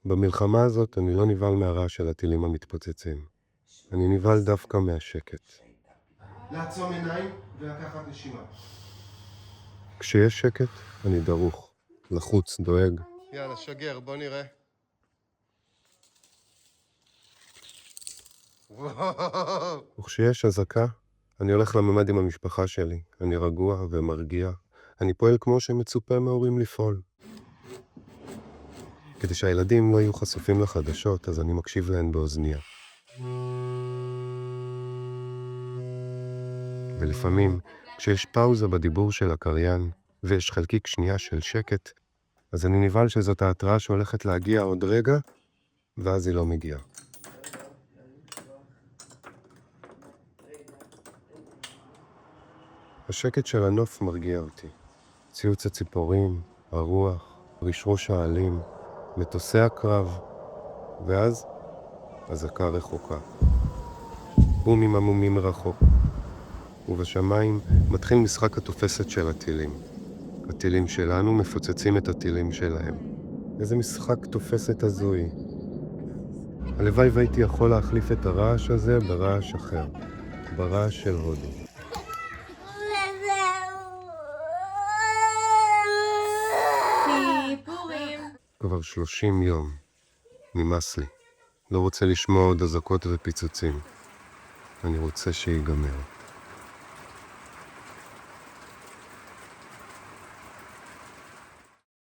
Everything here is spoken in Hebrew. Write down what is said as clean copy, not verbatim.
במלחמה הזאת אני לא נבהל מהרעש של הטילים המתפוצצים. אני נבהל דווקא מהשקט. לעצום עיניים ולקחת נשימה. כשיש שקט, אני דרוך, לחוץ, דואג. יאללה, שגר, בוא נראה. וואו. וכשיש אזעקה, אני הולך לממד עם המשפחה שלי. אני רגוע ומרגיע. אני פועל כמו שמצופה מהורים לפעול. כדי שהילדים לא יהיו חשופים לחדשות, אז אני מקשיב להן באוזניה. ולפעמים, כשיש פאוזה בדיבור של הקריין, ויש חלקיק שנייה של שקט, אז אני נבהל שזאת ההתראה שהולכת להגיע עוד רגע, ואז היא לא מגיעה. השקט של הנוף מרגיע אותי. ציוץ הציפורים, הרוח, רשרוש העלים, מטוסי הקרב, ואז אזעקה רחוקה. בומים עמומים מרחוק. ובשמיים מתחיל משחק התופסת של הטילים. הטילים שלנו מפוצצים את הטילים שלהם. איזה משחק תופסת הזוי. הלוואי והייתי יכול להחליף את הרעש הזה ברעש אחר, ברעש של הודו. סיפורים. כבר 30 יום. נמאס לי. לא רוצה לשמוע עוד אזעקות ופיצוצים. אני רוצה שיגמר.